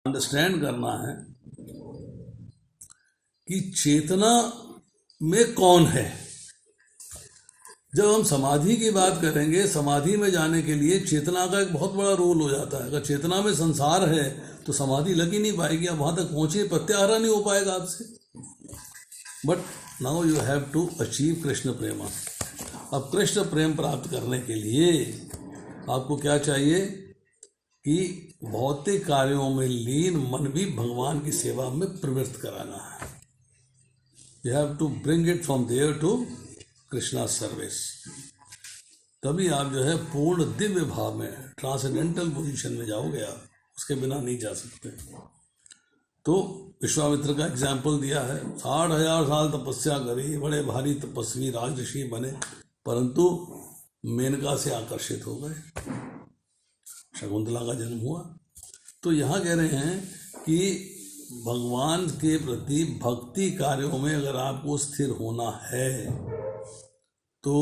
Understand करना है कि चेतना में कौन है। जब हम समाधि की बात करेंगे, समाधि में जाने के लिए चेतना का एक बहुत बड़ा रोल हो जाता है। अगर चेतना में संसार है तो समाधि लग ही नहीं पाएगी, आप वहां तक पहुंचे प्रत्याहार नहीं हो पाएगा आपसे। But now you have to achieve Krishna प्रेमा। अब कृष्ण प्रेम प्राप्त करने के लिए आपको क्या चाहिए कि भौतिक कार्यों में लीन मन भी भगवान की सेवा में प्रवृत्त कराना है। You have to bring it from there to Krishna service. तभी आप जो है पूर्ण दिव्य भाव में, ट्रांसेंडेंटल पोजीशन में जाओगे आप, उसके बिना नहीं जा सकते। तो विश्वामित्र का एग्जाम्पल दिया है, 60,000 साल तपस्या करी, बड़े भारी तपस्वी राजऋषि बने, परंतु मेनका से आकर्षित हो गए, शकुंतला का जन्म हुआ। तो यहाँ कह रहे हैं कि भगवान के प्रति भक्ति कार्यों में अगर आपको स्थिर होना है तो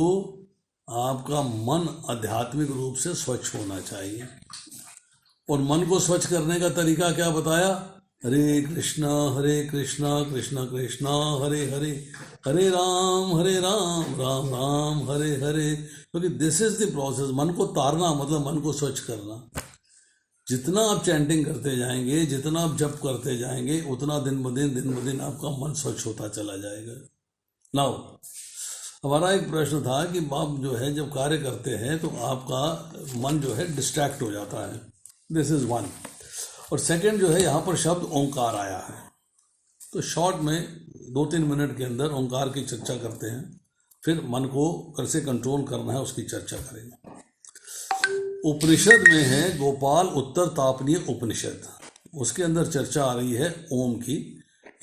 आपका मन आध्यात्मिक रूप से स्वच्छ होना चाहिए। और मन को स्वच्छ करने का तरीका क्या बताया? हरे कृष्णा कृष्ण कृष्ण हरे हरे, हरे राम राम राम हरे हरे। क्योंकि दिस इज द प्रोसेस। मन को तारना मतलब मन को स्वच्छ करना। जितना आप चैंटिंग करते जाएंगे, जितना आप जप करते जाएंगे, उतना दिन ब दिन आपका मन स्वच्छ होता चला जाएगा। नाउ हमारा एक प्रश्न था कि आप जो है जब कार्य करते हैं तो आपका मन जो है डिस्ट्रैक्ट हो जाता है। This is one. और सेकंड जो है यहाँ पर शब्द ओंकार आया है, तो शॉर्ट में 2-3 मिनट के अंदर ओंकार की चर्चा करते हैं, फिर मन को कैसे कंट्रोल करना है उसकी चर्चा करेंगे। उपनिषद में है गोपाल उत्तर तापनीय उपनिषद, उसके अंदर चर्चा आ रही है ओम की।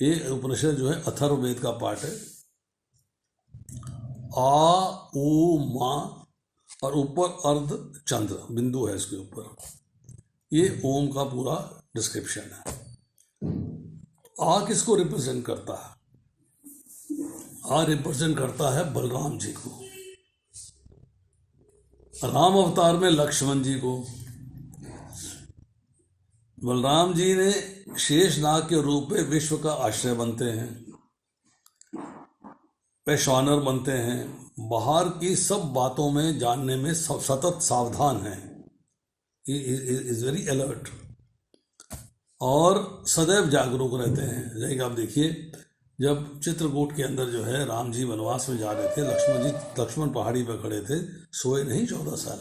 ये उपनिषद जो है अथर्ववेद का पार्ट है। आ ऊ मा और ऊपर अर्ध चंद्र बिंदु है इसके ऊपर, ये ओम का पूरा डिस्क्रिप्शन है। आ किसको रिप्रेजेंट करता है? आ रिप्रेजेंट करता है बलराम जी को, राम अवतार में लक्ष्मण जी को। बलराम जी ने शेषनाग के रूप में विश्व का आश्रय बनते हैं, वैश्वानर बनते हैं, बाहर की सब बातों में जानने में सतत सावधान हैं, इज वेरी अलर्ट और सदैव जागरूक रहते हैं। जैसे कि आप देखिए, जब चित्रकूट के अंदर जो है राम जी वनवास में जा रहे थे, लक्ष्मण पहाड़ी पर खड़े थे, सोए नहीं 14 साल,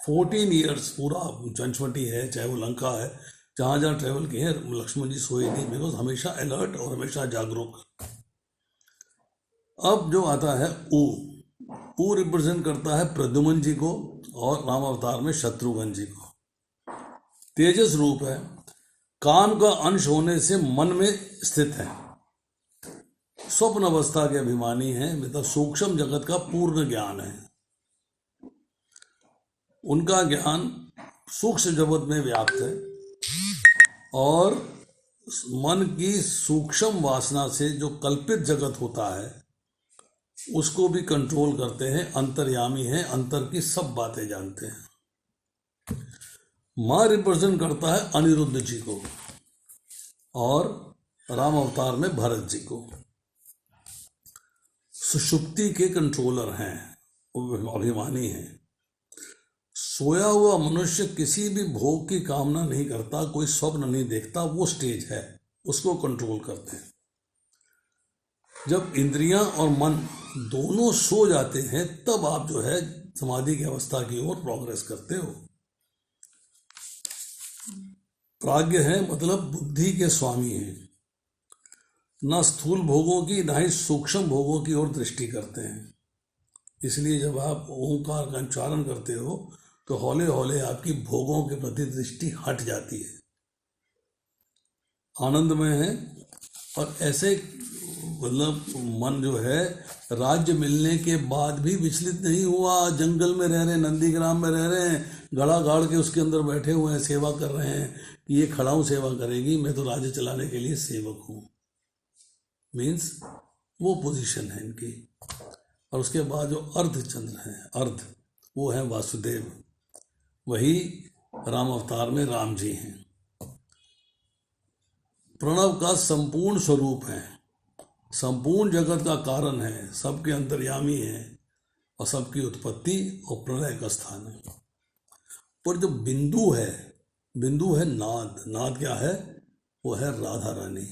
14 ईयर्स पूरा। चंचवटी है, चाहे वो लंका है, जहाँ जहाँ ट्रेवल किए हैं, लक्ष्मण जी सोए नहीं, बिकॉज हमेशा अलर्ट और हमेशा जागरूक। अब जो आता है ऊ रिप्रेजेंट करता है प्रद्युम्न जी को और राम अवतार में शत्रुघ्न जी को। तेजस रूप है, काम का अंश होने से मन में स्थित है, स्वप्न अवस्था के अभिमानी है, मतलब सूक्ष्म जगत का पूर्ण ज्ञान है। उनका ज्ञान सूक्ष्म जगत में व्याप्त है और मन की सूक्ष्म वासना से जो कल्पित जगत होता है उसको भी कंट्रोल करते हैं, अंतर्यामी है, अंतर की सब बातें जानते हैं। मां रिप्रेजेंट करता है अनिरुद्ध जी को और राम अवतार में भरत जी को। सुषुप्ति के कंट्रोलर हैं, वो अभिमानी हैं। सोया हुआ मनुष्य किसी भी भोग की कामना नहीं करता, कोई स्वप्न नहीं देखता, वो स्टेज है, उसको कंट्रोल करते हैं। जब इंद्रियां और मन दोनों सो जाते हैं तब आप जो है समाधि की अवस्था की ओर प्रोग्रेस करते हो। प्राज्ञ है मतलब बुद्धि के स्वामी हैं, न स्थूल भोगों की न ही सूक्ष्म भोगों की ओर दृष्टि करते हैं। इसलिए जब आप ओंकार का उच्चारण करते हो तो हौले हौले आपकी भोगों के प्रति दृष्टि हट जाती है, आनंदमय है। और ऐसे मतलब मन जो है राज्य मिलने के बाद भी विचलित नहीं हुआ। जंगल में रह रहे हैं, नंदीग्राम में रह रहे हैं, गड़ा गाड़ के उसके अंदर बैठे हुए हैं, सेवा कर रहे हैं कि ये खड़ाऊ सेवा करेगी, मैं तो राज्य चलाने के लिए सेवक हूँ, मीन्स वो पोजीशन है इनकी। और उसके बाद जो अर्धचंद्र हैं, अर्ध, वो है वासुदेव, वही राम अवतार में राम जी हैं। प्रणव का संपूर्ण स्वरूप है, संपूर्ण जगत का कारण है, सबके अंतर्यामी है और सबकी उत्पत्ति और प्रलय का स्थान है। पर जो बिंदु है नाद। नाद क्या है? वो है राधा रानी,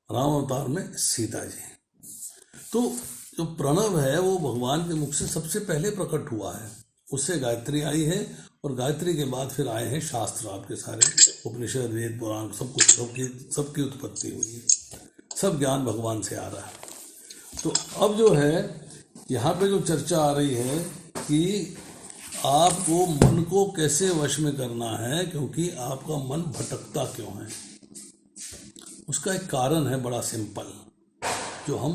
राम अवतार में सीता जी। तो जो प्रणव है वो भगवान के मुख से सबसे पहले प्रकट हुआ है, उससे गायत्री आई है और गायत्री के बाद फिर आए हैं शास्त्र, आपके सारे उपनिषद वेद पुराण सब कुछ, सबकी उत्पत्ति हुई है, सब ज्ञान भगवान से आ रहा है। तो अब जो है यहाँ पे जो चर्चा आ रही है कि आपको मन को कैसे वश में करना है, क्योंकि आपका मन भटकता क्यों है। उसका एक कारण है बड़ा सिंपल, जो हम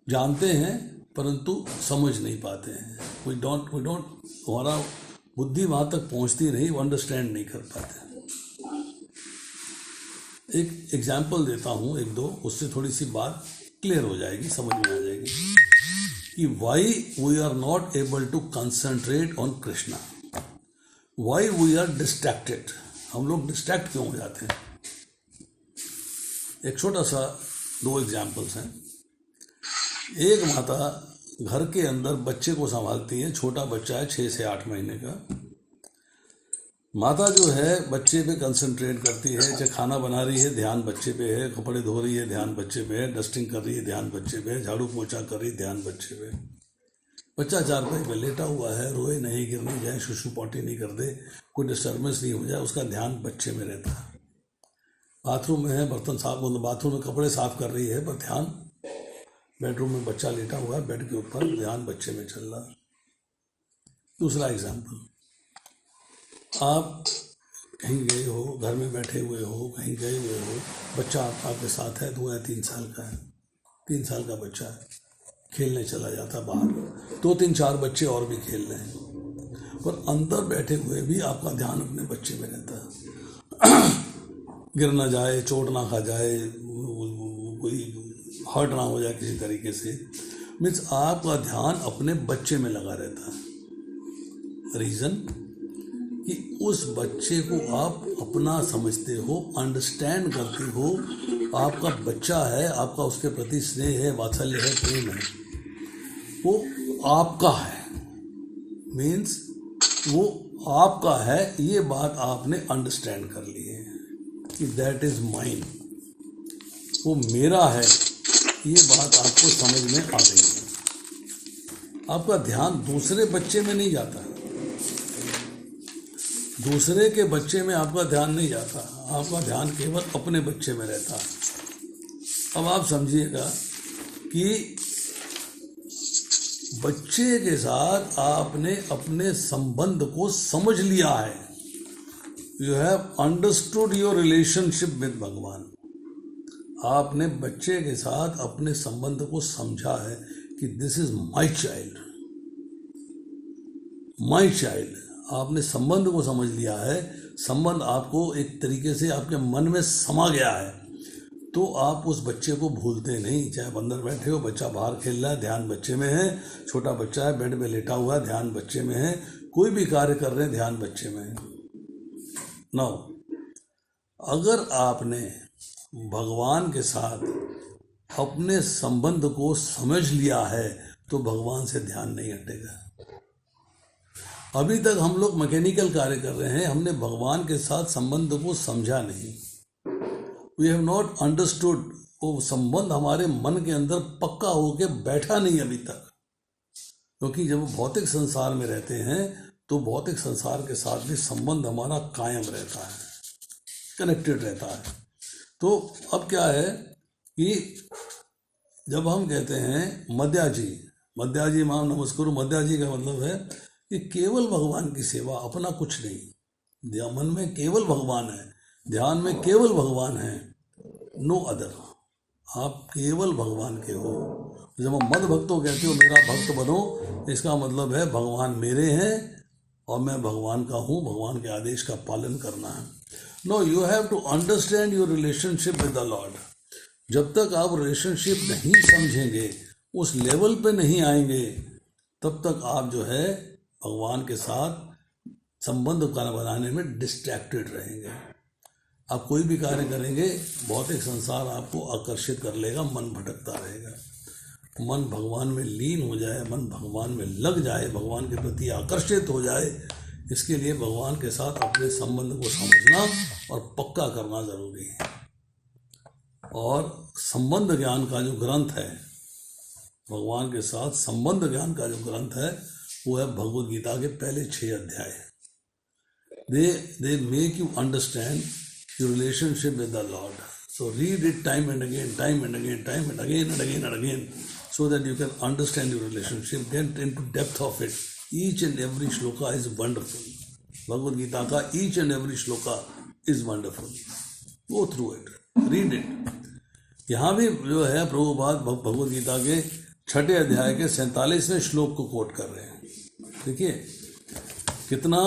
जानते हैं परंतु समझ नहीं पाते हैं। वी डोंट हमारा बुद्धि वहाँ तक पहुँचती नहीं, वो अंडरस्टैंड नहीं कर पाते। एक एग्जाम्पल देता हूँ, एक दो, उससे थोड़ी सी बात क्लियर हो जाएगी, समझ में आ जाएगी कि why we are not able to concentrate on Krishna, why we are distracted. हम लोग डिस्ट्रैक्ट क्यों हो जाते हैं। एक छोटा सा दो एग्जाम्पल्स हैं। एक माता घर के अंदर बच्चे को संभालती है, छोटा बच्चा है 6 से 8 महीने का। माता जो है बच्चे पे कंसंट्रेट करती है, चाहे खाना बना रही है ध्यान बच्चे पे है, कपड़े धो रही है ध्यान बच्चे पे है, डस्टिंग कर रही है ध्यान बच्चे पे है, झाड़ू पोछा कर रही है ध्यान बच्चे पे। बच्चा चारपाई पे लेटा हुआ है, रोए नहीं, गिर नहीं जाए, शुशु पॉटी नहीं कर दे, कोई डिस्टर्बेंस नहीं हो जाए, उसका ध्यान बच्चे में रहता है। बाथरूम में है, बर्तन साफ, मतलब बाथरूम में कपड़े साफ कर रही है, पर ध्यान बेडरूम में बच्चा लेटा हुआ है बेड के ऊपर, ध्यान बच्चे में चल रहा। दूसरा एग्जाम्पल, आप कहीं गए हो, घर में बैठे हुए हो, कहीं गए हुए हो, बच्चा आपके साथ है, 2 या 3 साल का है, 3 साल का बच्चा है, खेलने चला जाता बाहर, 2-3-4 बच्चे और भी खेल रहे हैं, पर अंदर बैठे हुए भी आपका ध्यान अपने बच्चे में रहता है। गिर ना जाए, चोट ना खा जाए, कोई हर्ट ना हो जाए किसी तरीके से, मीन्स आपका ध्यान अपने बच्चे में लगा रहता है। रीज़न कि उस बच्चे को आप अपना समझते हो, अंडरस्टैंड करते हो, आपका बच्चा है, आपका उसके प्रति स्नेह है, वात्सल्य है, प्रेम है, वो आपका है, मीन्स वो आपका है, ये बात आपने अंडरस्टैंड कर ली है कि दैट इज माइन, वो मेरा है, ये बात आपको समझ में आ गई है। आपका ध्यान दूसरे बच्चे में नहीं जाता, दूसरे के बच्चे में आपका ध्यान नहीं जाता, आपका ध्यान केवल अपने बच्चे में रहता है। अब आप समझिएगा कि बच्चे के साथ आपने अपने संबंध को समझ लिया है, you have understood your relationship with भगवान। आपने बच्चे के साथ अपने संबंध को समझा है कि this is my child, my child. आपने संबंध को समझ लिया है, संबंध आपको एक तरीके से आपके मन में समा गया है, तो आप उस बच्चे को भूलते नहीं। चाहे आप अंदर बैठे हो, बच्चा बाहर खेल रहा है, ध्यान बच्चे में है, छोटा बच्चा है बेड में लेटा हुआ है, ध्यान बच्चे में है, कोई भी कार्य कर रहे हैं, ध्यान बच्चे में है। नाउ अगर आपने भगवान के साथ अपने संबंध को समझ लिया है तो भगवान से ध्यान नहीं हटेगा। अभी तक हम लोग मैकेनिकल कार्य कर रहे हैं, हमने भगवान के साथ संबंध को समझा नहीं। We have not understood. वो संबंध हमारे मन के अंदर पक्का होके बैठा नहीं अभी तक, क्योंकि जब भौतिक संसार में रहते हैं तो भौतिक संसार के साथ भी संबंध हमारा कायम रहता है, कनेक्टेड रहता है। तो अब क्या है कि जब हम कहते हैं मध्याजी मां नमस्कुरु, मध्याजी का मतलब है कि केवल भगवान की सेवा, अपना कुछ नहीं। मन में केवल भगवान है, ध्यान में केवल भगवान है, नो अदर। आप केवल भगवान के हो। जब हम मद भक्तों कहते हो मेरा भक्त बनो, इसका मतलब है भगवान मेरे हैं और मैं भगवान का हूँ, भगवान के आदेश का पालन करना है। No, you have to understand your relationship with the lord. जब तक आप रिलेशनशिप नहीं समझेंगे, उस लेवल पे नहीं आएंगे, तब तक आप जो है भगवान के साथ संबंध बनाने में डिस्ट्रैक्टेड रहेंगे। आप कोई भी कार्य करेंगे भौतिक संसार आपको आकर्षित कर लेगा, मन भटकता रहेगा। मन भगवान में लीन हो जाए, मन भगवान में लग जाए, भगवान के प्रति आकर्षित हो जाए, इसके लिए भगवान के साथ अपने संबंध को समझना और पक्का करना जरूरी है। और संबंध ज्ञान का जो ग्रंथ है, भगवान के साथ संबंध ज्ञान का जो ग्रंथ है, वो है भगवद गीता के पहले 6 अध्याय। They make you understand your relationship with the Lord. So read it time and again, time and again, time and again and again and again, so that you can understand your relationship, get into depth of it. Each and every shloka is wonderful. Bhagavad Gita ka each and every shloka is wonderful. Go through it, read it. यहाँ भी जो है प्रभुपाद भगवद गीता के 6 अध्याय के 47वें श्लोक को coat कर रहे हैं। देखिए कितना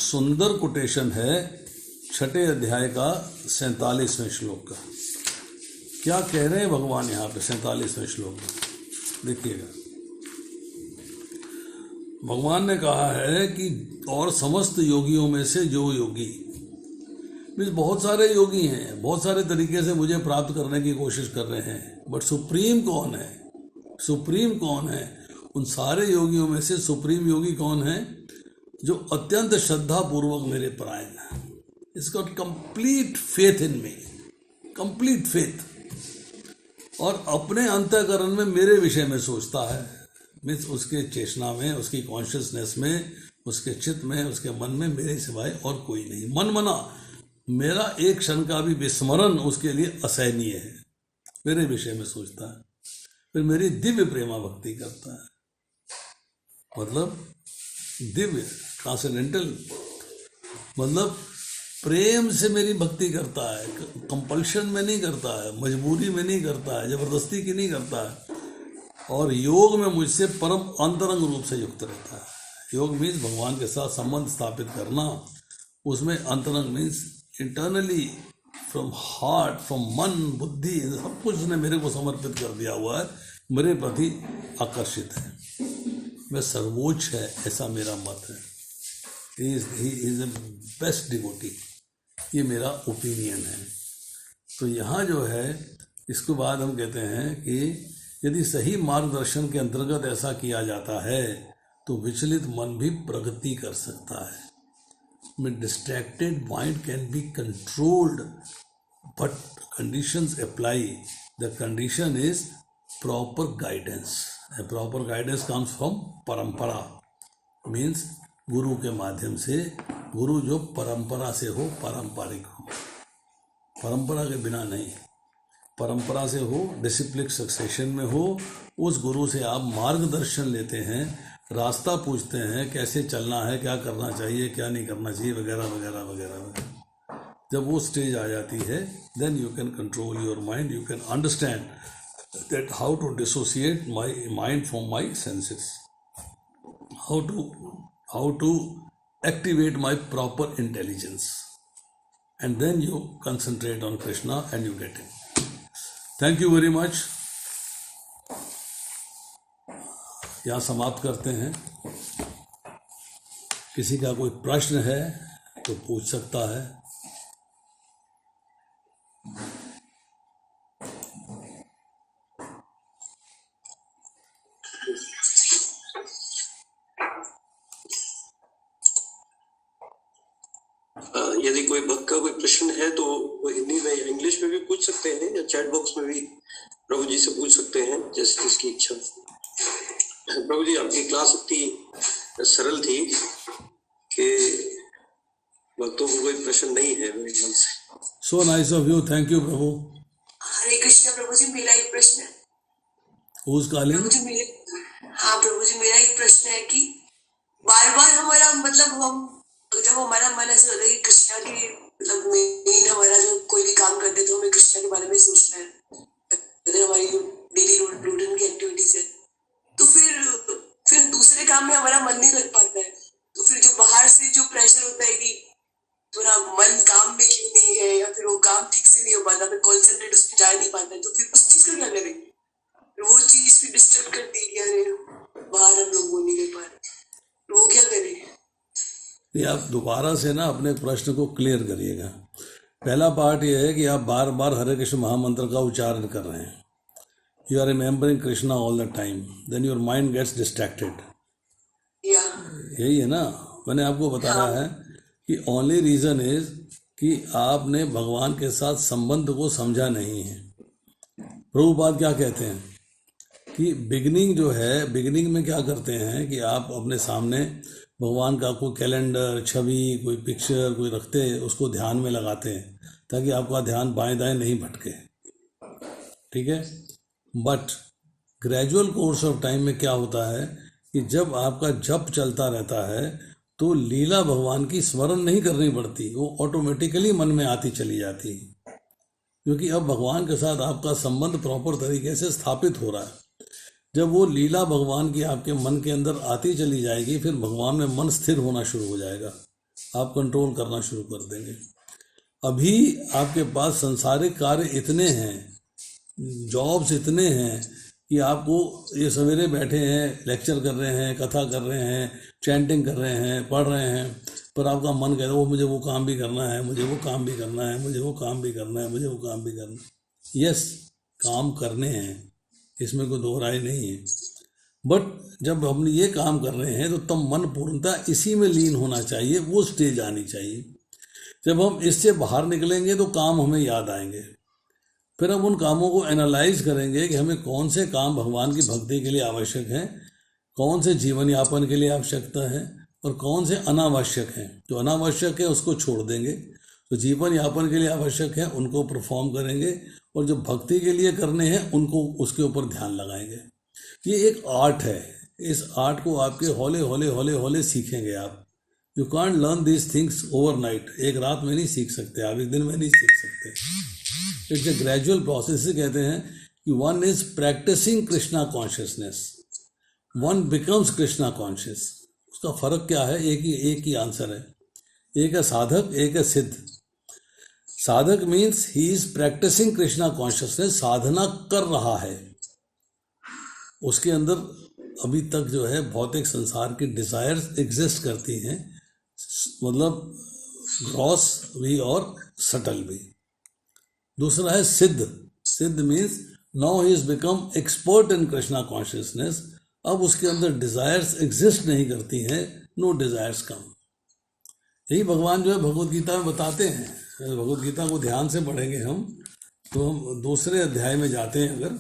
सुंदर कोटेशन है 6 अध्याय का 47वें श्लोक का। क्या कह रहे हैं भगवान यहाँ पे 47वें श्लोक में? देखिएगा, भगवान ने कहा है कि और समस्त योगियों में से जो योगी, मीन्स बहुत सारे योगी हैं, बहुत सारे तरीके से मुझे प्राप्त करने की कोशिश कर रहे हैं, बट सुप्रीम कौन है? सुप्रीम कौन है? उन सारे योगियों में से सुप्रीम योगी कौन है? जो अत्यंत श्रद्धा पूर्वक मेरे परायण है। इसका complete faith in me, complete faith, और अपने अंतःकरण में मेरे विषय में सोचता है। मीन्स उसके चेतना में, उसकी कॉन्शियसनेस में, उसके चित्त में, उसके मन में मेरे सिवाय और कोई नहीं। मन मना मेरा एक क्षण का भी विस्मरण उसके लिए असहनीय है, मेरे विषय में सोचता है, फिर मेरी दिव्य प्रेमा भक्ति करता है। मतलब दिव्य, ट्रांसेंडेंटल, मतलब प्रेम से मेरी भक्ति करता है, कंपल्शन में नहीं करता है, मजबूरी में नहीं करता है, जबरदस्ती की नहीं करता है, और योग में मुझसे परम अंतरंग रूप से युक्त रहता है। योग मीन्स भगवान के साथ संबंध स्थापित करना, उसमें अंतरंग means internally, from heart, from मन, बुद्धि, सब कुछ उसने मेरे को समर्पित कर दिया हुआ है, मेरे प्रति आकर्षित है, वह सर्वोच्च है, ऐसा मेरा मत है। He is a best devotee, ये मेरा ओपिनियन है। तो यहाँ जो है, इसके बाद हम कहते हैं कि यदि सही मार्गदर्शन के अंतर्गत ऐसा किया जाता है तो विचलित मन भी प्रगति कर सकता है। में distracted mind can be controlled, but conditions apply. The condition is proper guidance. Proper guidance comes from परंपरा, मीन्स गुरु के माध्यम से। गुरु जो परंपरा से हो, पारंपरिक हो, परंपरा के बिना नहीं, परंपरा से हो, डिसिप्लिन सक्सेशन में हो, उस गुरु से आप मार्गदर्शन लेते हैं, रास्ता पूछते हैं, कैसे चलना है, क्या करना चाहिए, क्या नहीं करना चाहिए, वगैरह वगैरह वगैरह वगैरह। जब वो स्टेज आ जाती है, then you can control your mind, you can understand that how to dissociate my mind from my senses, how to activate my proper intelligence, and then you concentrate on Krishna and you get it. Thank you very much. यहाँ समाप्त करते हैं। किसी का कोई प्रश्न है तो पूछ सकता है। यदि कोई भक्त का कोई प्रश्न है तो वो हिंदी में या इंग्लिश में भी पूछ सकते हैं, या चैट बॉक्स में भी प्रभु जी से पूछ सकते हैं, जैसे जिसकी इच्छा। प्रभु जी, आपकी क्लास इतनी सरल थी कि भक्तों को कोई प्रश्न नहीं है मेरे ख्याल से। So nice of you, thank you प्रभु। हरे कृष्ण। प्रभु जी, मेरा एक प्रश्न है। Who's calling? प्रभु जी हाँ प्रभु जी, मेरा एक प्रश्न है कि बार बार हमारा मतलब हम जब हमारा मन ऐसा होता है कि कृष्णा की मतलब मेन हमारा जो कोई भी काम करते हैं तो हमें कृष्णा के बारे में सोचना है, अगर हमारी डेली रूटीन की एक्टिविटीज है, तो फिर दूसरे काम में हमारा मन नहीं लग पाता है। तो फिर जो बाहर से जो प्रेशर होता है कि थोड़ा मन काम में क्यों नहीं है, या फिर वो काम ठीक से नहीं हो पाता, फिर कॉन्सेंट्रेट उस पर जा नहीं पाता है, तो फिर उस चीज का क्या करेंगे? वो चीज भी डिस्टर्ब करती है कि अरे बाहर हम लोग बोल नहीं कर पा रहे, तो वो क्या करें? ये आप दोबारा से ना अपने प्रश्न को क्लियर करिएगा। पहला पार्ट ये है कि आप बार बार हरे कृष्ण महामंत्र का उच्चारण कर रहे हैं. You are remembering Krishna all the time, then your mind gets distracted. या यही है ना, मैंने आपको बताया है कि ओनली रीज़न इज कि आपने भगवान के साथ संबंध को समझा नहीं है. प्रभुपाद क्या कहते हैं कि बिगिनिंग जो है, बिगिनिंग में क्या करते हैं कि आप अपने सामने भगवान का कोई कैलेंडर, छवि, कोई पिक्चर कोई रखते हैं, उसको ध्यान में लगाते हैं ताकि आपका ध्यान बाएं दाएं नहीं भटके. ठीक है. But gradual course of time में क्या होता है कि जब आपका जप चलता रहता है तो लीला भगवान की स्मरण नहीं करनी पड़ती, वो ऑटोमेटिकली मन में आती चली जाती है, क्योंकि अब भगवान के साथ आपका संबंध प्रॉपर तरीके से स्थापित हो रहा है. जब वो लीला भगवान की आपके मन के अंदर आती चली जाएगी, फिर भगवान में मन स्थिर होना शुरू हो जाएगा, आप कंट्रोल करना शुरू कर देंगे. अभी आपके पास सांसारिक कार्य इतने हैं, जॉब्स इतने हैं कि आपको ये सवेरे बैठे हैं, लेक्चर कर रहे हैं, कथा कर रहे हैं, चैंटिंग कर रहे हैं, पढ़ रहे हैं, पर आपका मन कहता है वो मुझे वो काम भी करना है, मुझे वो काम भी करना है, मुझे वो काम भी करना है, मुझे वो काम भी करना है. यस, काम करने हैं, इसमें कोई दो राय नहीं है. बट जब हम ये काम कर रहे हैं तो तब मन पूर्णतः इसी में लीन होना चाहिए, वो स्टेज आनी चाहिए. जब हम इससे बाहर निकलेंगे तो काम हमें याद आएंगे, फिर हम उन कामों को एनालाइज करेंगे कि हमें कौन से काम भगवान की भक्ति के लिए आवश्यक हैं, कौन से जीवन यापन के लिए आवश्यकता है और कौन से अनावश्यक हैं. जो अनावश्यक है उसको छोड़ देंगे, तो जीवन यापन के लिए आवश्यक है उनको परफॉर्म करेंगे, और जो भक्ति के लिए करने हैं उनको उसके ऊपर ध्यान लगाएंगे. ये एक आर्ट है, इस आर्ट को आपके हौले हौले हौले हौले सीखेंगे आप. You can't learn this things overnight, एक रात में नहीं सीख सकते आप, एक दिन में नहीं सीख सकते. It's a gradual process. से कहते हैं कि one is practising Krishna consciousness, one becomes Krishna conscious. उसका फर्क क्या है? एक ही आंसर है. एक है साधक, एक है सिद्ध. साधक means he is practising Krishna consciousness, साधना कर रहा है, उसके अंदर अभी तक जो है भौतिक संसार की डिजायर्स एग्जिस्ट करती हैं, मतलब ग्रॉस भी और सटल भी. दूसरा है सिद्ध. सिद्ध means now he is become expert in Krishna consciousness. अब उसके अंदर डिजायर्स एग्जिस्ट नहीं करती हैं, नो डिजायर्स कम. यही भगवान जो है भगवत गीता में बताते हैं. भगवत गीता को ध्यान से पढ़ेंगे हम तो हम दूसरे अध्याय में जाते हैं अगर,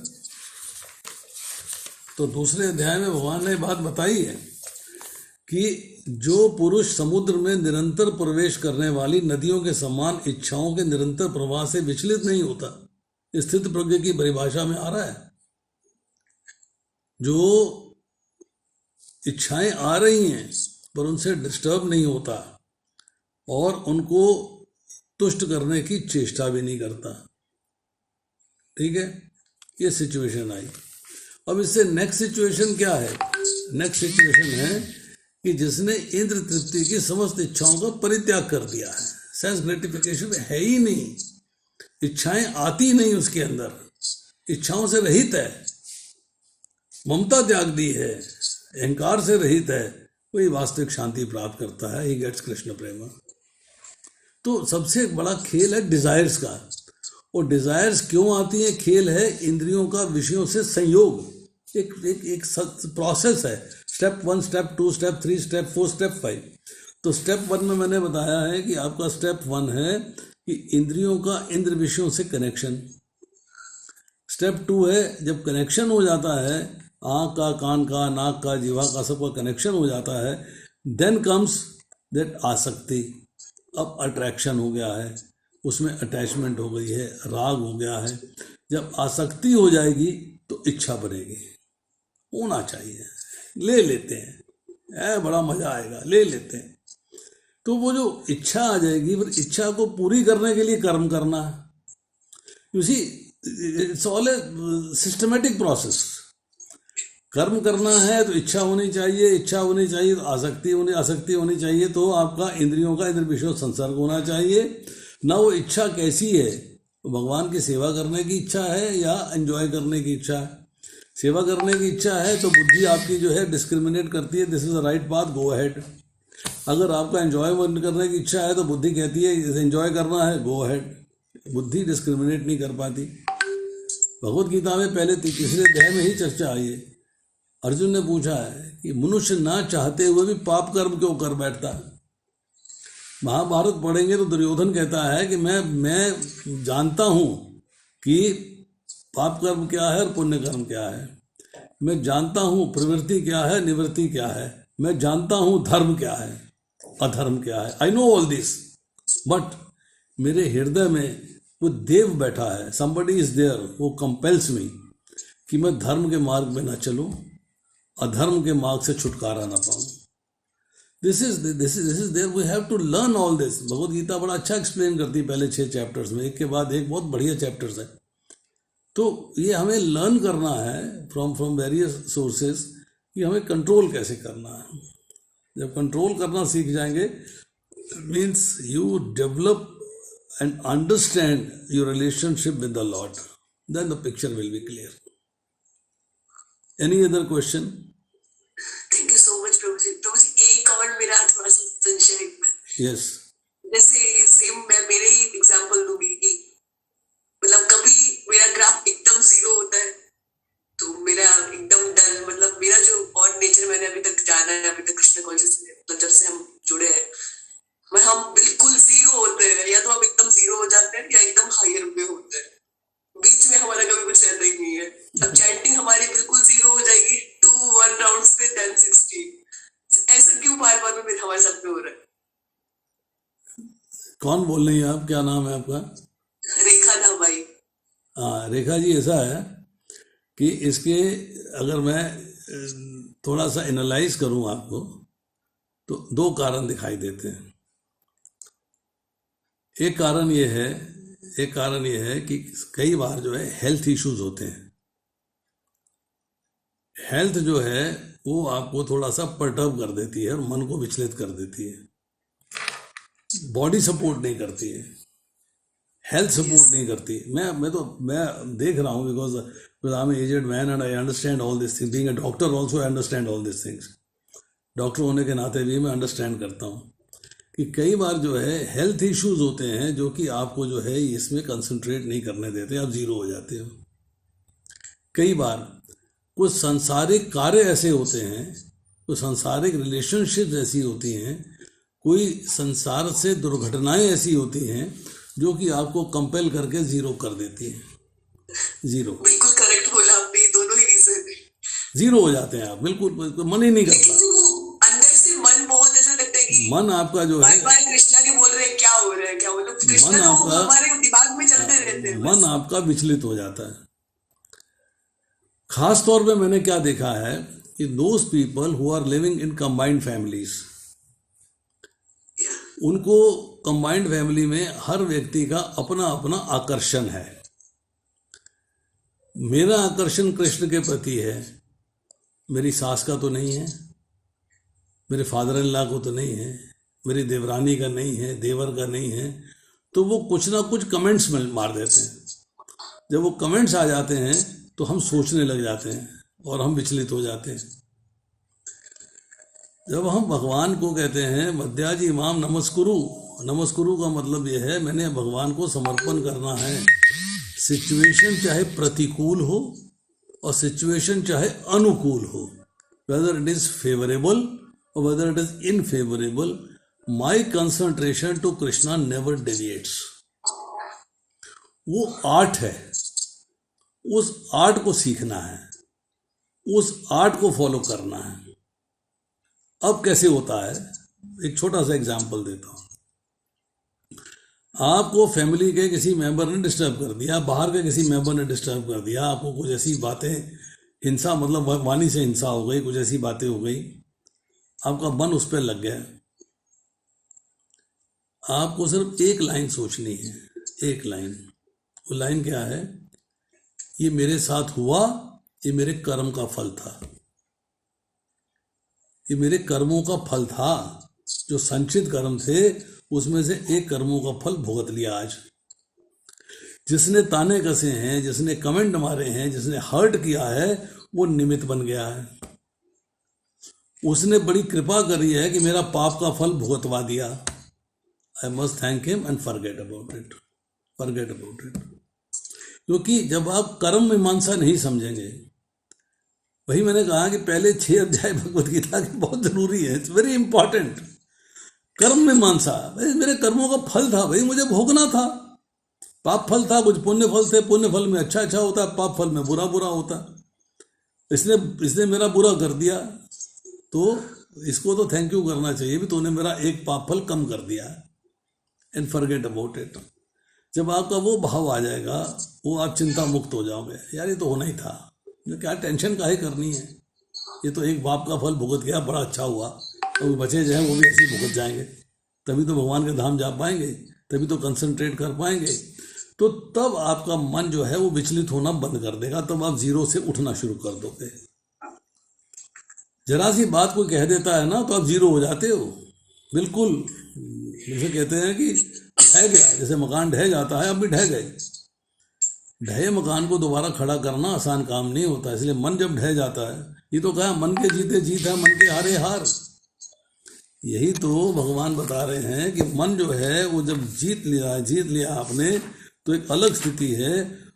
तो दूसरे अध्याय में भगवान ने बात बताई है कि जो पुरुष समुद्र में निरंतर प्रवेश करने वाली नदियों के समान इच्छाओं के निरंतर प्रवाह से विचलित नहीं होता, स्थित प्रज्ञ की परिभाषा में आ रहा है. जो इच्छाएं आ रही हैं पर उनसे डिस्टर्ब नहीं होता और उनको तुष्ट करने की चेष्टा भी नहीं करता. ठीक है, ये सिचुएशन आई. अब इससे नेक्स्ट सिचुएशन क्या है? नेक्स्ट सिचुएशन है कि जिसने इंद्र तृप्ति की समस्त इच्छाओं का परित्याग कर दिया है, सेंस ग्रेटिफिकेशन है ही नहीं, इच्छाएं आती नहीं उसके अंदर, इच्छाओं से रहित है, ममता त्याग दी है, अहंकार से रहित है, वही वास्तविक शांति प्राप्त करता है. ही गेट्स कृष्ण प्रेम. तो सबसे बड़ा खेल है डिजायर्स का. और डिजायर्स क्यों आती हैं? खेल है इंद्रियों का विषयों से संयोग. एक प्रोसेस है. Step 1, step 2, step 3, step 4, step 5. तो स्टेप 1 में मैंने बताया है कि आपका स्टेप 1 है कि इंद्रियों का इंद्र विषयों से कनेक्शन. स्टेप 2 है जब कनेक्शन हो जाता है, आँख का, कान का, नाक का, जीवा का, सबका कनेक्शन हो जाता है, देन कम्स दैट आसक्ति. अब अट्रैक्शन हो गया है, उसमें अटैचमेंट हो गई है, राग हो गया है. जब आसक्ति हो जाएगी तो इच्छा बनेगी. होना चाहिए, ले लेते हैं, बड़ा मजा आएगा, ले लेते हैं. तो वो जो इच्छा आ जाएगी, फिर इच्छा को पूरी करने के लिए कर्म करना है. You see, it's all a systematic process. कर्म करना है तो इच्छा होनी चाहिए, इच्छा होनी चाहिए तो आसक्ति होनी चाहिए, तो आपका इंद्रियों का इंद्र विषय संसर्ग होना चाहिए ना. वो इच्छा कैसी है? भगवान की सेवा करने की इच्छा है या एंजॉय करने की इच्छा है? सेवा करने की इच्छा है तो बुद्धि आपकी जो है डिस्क्रिमिनेट करती है, this is the right path, go ahead. अगर आपका एंजॉयमेंट करने की इच्छा है तो बुद्धि कहती है एंजॉय करना है, गो अहेड। बुद्धि डिस्क्रिमिनेट नहीं कर पाती। भगवत गीता में पहले तीसरे अध्याय में ही चर्चा आई है। अर्जुन ने पूछा है कि मनुष्य ना चाहते हुए भी पाप कर्म क्यों कर बैठता है। महाभारत पढ़ेंगे तो दुर्योधन कहता है कि मैं जानता हूं कि पाप कर्म क्या है और पुण्य कर्म क्या है, मैं जानता हूं प्रवृत्ति क्या है निवृत्ति क्या है, मैं जानता हूं धर्म क्या है अधर्म क्या है। I know all this, but मेरे हृदय में वो देव बैठा है, somebody is there, वो कंपेल्स मी कि मैं धर्म के मार्ग में ना चलूं, अधर्म के मार्ग से छुटकारा ना पाऊं। This is there, we have to learn all this. Bhagavad Gita बड़ा अच्छा एक्सप्लेन करती है पहले 6 चैप्टर्स में, एक के बाद एक बहुत बढ़िया चैप्टर्स है। तो ये हमें लर्न करना है फ्रॉम वेरियस सोर्सेज कि हमें कंट्रोल कैसे करना है। जब कंट्रोल करना सीख जाएंगे, means you develop and understand your relationship with the Lord, then the picture will be clear. Any other question? Thank you so much प्रभु जी। प्रभु जी एक और मेरा थोड़ा सा संशय है। Yes. जैसे सेम मैं मेरे ही एग्जांपल दूंगी कि मतलब कभी मेरा ग्राफ एकदम 0 होता है तो मेरा एकदम डल, मतलब मेरा जो और नेचर मैंने अभी तक जाना है, अभी तक कृष्ण कॉन्शियसनेस मतलब जब से हम जुड़े हैं, हम बिल्कुल 0 होते हैं, या तो हम एकदम 0 हो जाते हैं या एकदम हायर पे होते हैं, बीच में हमारा कभी कुछ रहता ही नहीं है। अब चैंटिंग हमारी बिल्कुल 0 हो जाएगी 2-1 राउंड्स पे 10-60, ऐसा क्यों बार बार में हमारे साथ में हो रहा है? कौन बोल रही हैं आप, क्या नाम है आपका? रेखा था भाई। हाँ रेखा जी, ऐसा है कि इसके अगर मैं थोड़ा सा एनालाइज करूं आपको तो 2 कारण दिखाई देते हैं। एक कारण ये है कि कई बार जो है हेल्थ इश्यूज होते हैं। हेल्थ जो है वो आपको थोड़ा सा पर्टर्ब कर देती है और मन को विचलित कर देती है। बॉडी सपोर्ट नहीं करती है, हेल्थ सपोर्ट नहीं करती। मैं देख रहा हूँ because I am aged man and I understand all this thing. Being a doctor also I understand all this things. Doctor होने के नाते भी मैं अंडरस्टैंड करता हूँ कि कई बार जो है हेल्थ इश्यूज होते हैं जो कि आपको जो है इसमें कंसंट्रेट नहीं करने देते, आप 0 हो जाते हो। कई बार कुछ सांसारिक कार्य ऐसे होते हैं, कुछ सांसारिक रिलेशनशिप्स ऐसी होती हैं, कोई संसार से दुर्घटनाएं ऐसी होती हैं जो कि आपको कंपेल करके 0 कर देती हैं। 0 बिल्कुल करेक्ट बोला आपने, दोनों ही रीजन है। 0 हो जाते हैं आप, बिल्कुल मन ही नहीं करता। अंदर से मन बहुत ऐसा लगता है कि मन आपका जो है बार कृष्णा के बोल रहे हैं क्या हो रहा है, क्या मतलब कृष्णा तो आपका- हमारे दिमाग में चलते रहते हैं। मन आपका विचलित हो जाता है। खास तौर पे मैंने क्या देखा है कि those people who are living in combined families, उनको कंबाइंड फैमिली में हर व्यक्ति का अपना अपना आकर्षण है। मेरा आकर्षण कृष्ण के प्रति है, मेरी सास का तो नहीं है, मेरे फादर इन लॉ को तो नहीं है, मेरी देवरानी का नहीं है, देवर का नहीं है। तो वो कुछ ना कुछ कमेंट्स में मार देते हैं। जब वो कमेंट्स आ जाते हैं तो हम सोचने लग जाते हैं और हम विचलित हो जाते हैं। जब हम भगवान को कहते हैं मध्याजी माम नमस्कुरु, नमस्कुरु का मतलब यह है मैंने भगवान को समर्पण करना है। सिचुएशन चाहे प्रतिकूल हो और सिचुएशन चाहे अनुकूल हो, whether it is favourable or whether it is unfavorable, my concentration to Krishna never deviates. वो आर्ट है, उस आर्ट को सीखना है, उस आर्ट को फॉलो करना है। अब कैसे होता है, एक छोटा सा एग्जांपल देता हूँ। आपको फैमिली के किसी मेंबर ने डिस्टर्ब कर दिया, बाहर के किसी मेंबर ने डिस्टर्ब कर दिया, आपको कुछ ऐसी बातें, हिंसा मतलब वाणी से हिंसा हो गई, कुछ ऐसी बातें हो गई, आपका मन उस पर लग गया। आपको सिर्फ एक लाइन सोचनी है, एक लाइन। वो लाइन क्या है, ये मेरे साथ हुआ, ये मेरे कर्म का फल था, ये मेरे कर्मों का फल था। जो संचित कर्म थे उसमें से एक कर्मों का फल भुगत लिया आज। जिसने ताने कसे हैं, जिसने कमेंट मारे हैं, जिसने हर्ट किया है, वो निमित्त बन गया है। उसने बड़ी कृपा करी है कि मेरा पाप का फल भुगतवा दिया। I must thank him and forget about it, forget about it. क्योंकि जब आप कर्म मीमांसा नहीं समझेंगे, वही मैंने कहा कि पहले 6 अध्याय भगवत गीता के बहुत जरूरी है, इट्स वेरी इंपॉर्टेंट। कर्म मीमांसा, भाई मेरे कर्मों का फल था, भाई मुझे भोगना था। पाप फल था, कुछ पुण्य फल थे, पुण्य फल में अच्छा अच्छा होता है, पाप फल में बुरा बुरा होता है। इसने मेरा बुरा कर दिया, तो इसको तो थैंक यू करना चाहिए भी, तूने मेरा एक पाप फल कम कर दिया। And forget about it. जब आपका वो भाव आ जाएगा, वो आप चिंता मुक्त हो जाओगे, यार ये तो होना ही था, मुझे क्या टेंशन काहे करनी है, ये तो एक पाप का फल भुगत गया, बड़ा अच्छा हुआ, तो बचे जो हैं वो भी ऐसे ही भुगत जाएंगे, तभी तो भगवान के धाम जा पाएंगे, तभी तो कंसंट्रेट कर पाएंगे। तो तब आपका मन जो है वो विचलित होना बंद कर देगा, तब आप जीरो से उठना शुरू कर दोगे। जरा सी बात कोई कह देता है ना, तो आप जीरो हो जाते हो बिल्कुल। जैसे कहते हैं कि ढह गया, जैसे मकान ढह जाता है, अब भी ढह गए। ढहे मकान को दोबारा खड़ा करना आसान काम नहीं होता, इसलिए मन जब ढह जाता है, ये तो कहा मन के जीते जीत है, मन के हारे हार। यही तो भगवान बता रहे हैं कि मन जो है वो जब जीत लिया आपने, तो एक अलग स्थिति है,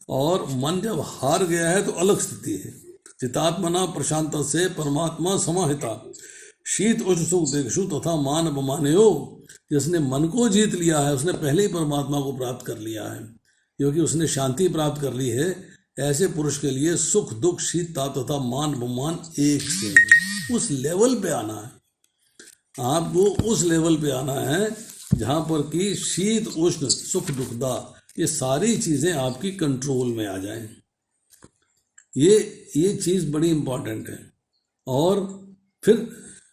और मन जब हार गया है तो अलग स्थिति है। चितात्मना प्रशांत से परमात्मा समाहिता, शीत उष्ण सुख देक्षु तथा मान अपमानयो। जिसने मन को जीत लिया है, उसने पहले ही परमात्मा को प्राप्त कर लिया है, क्योंकि उसने शांति प्राप्त कर ली है। ऐसे पुरुष के लिए सुख दुख शीत ताप तथा मान अपमान एक से, उस लेवल पे आना है आपको, उस लेवल पे आना है जहां पर कि शीत उष्ण सुख दुखदा ये सारी चीजें आपकी कंट्रोल में आ जाएं। ये चीज बड़ी इंपॉर्टेंट है। और फिर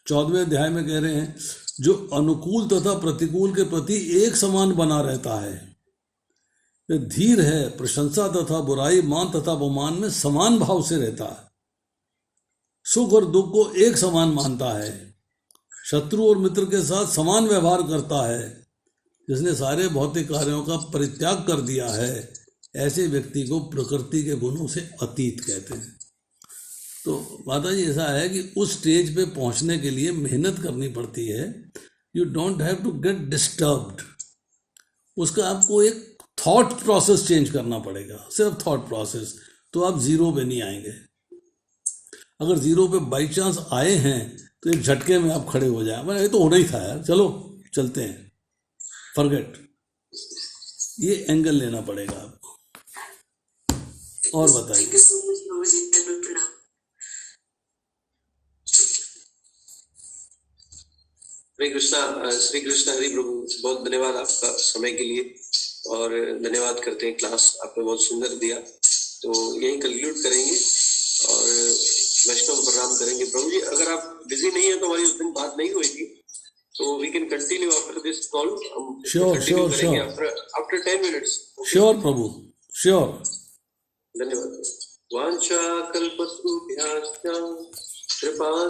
14वें अध्याय में कह रहे हैं, जो अनुकूल तथा प्रतिकूल के प्रति एक समान बना रहता है, धीर है, प्रशंसा तथा बुराई, मान तथा अपमान में समान भाव से रहता है, सुख और दुख को एक समान मानता है, शत्रु और मित्र के साथ समान व्यवहार करता है, जिसने सारे भौतिक कार्यों का परित्याग कर दिया है, ऐसे व्यक्ति को प्रकृति के गुणों से अतीत कहते हैं। तो माता जी ऐसा है कि उस स्टेज पे पहुंचने के लिए मेहनत करनी पड़ती है। You don't have to get disturbed, उसका आपको एक थॉट प्रोसेस चेंज करना पड़ेगा, सिर्फ थॉट प्रोसेस, तो आप जीरो पे नहीं आएंगे। अगर जीरो पे बाई चांस आए हैं तो एक झटके में आप खड़े हो जाए, मैंने ये तो होना ही था यार, चलो चलते हैं, फॉरगेट। ये एंगल लेना पड़ेगा आपको। और बताइए। थैंक यू सो मच प्रभु जी, धन्यवाद, प्रणाम। हरे कृष्णा, श्री कृष्ण हरि प्रभु। बहुत धन्यवाद आपका समय के लिए, और धन्यवाद करते हैं, क्लास आपने बहुत सुंदर दिया। तो यही कंक्लूड करेंगे और वैष्णव प्रणाम करेंगे। प्रभु जी अगर आप बिजी नहीं है तो हमारी उस दिन बात नहीं हुई थी, तो we can continue after this call. हम श्योर आफ्टर 10 मिनट्स। श्योर प्रभु, श्योर। धन्यवाद। वांछा कल्पतरुभ्यश्च कृपा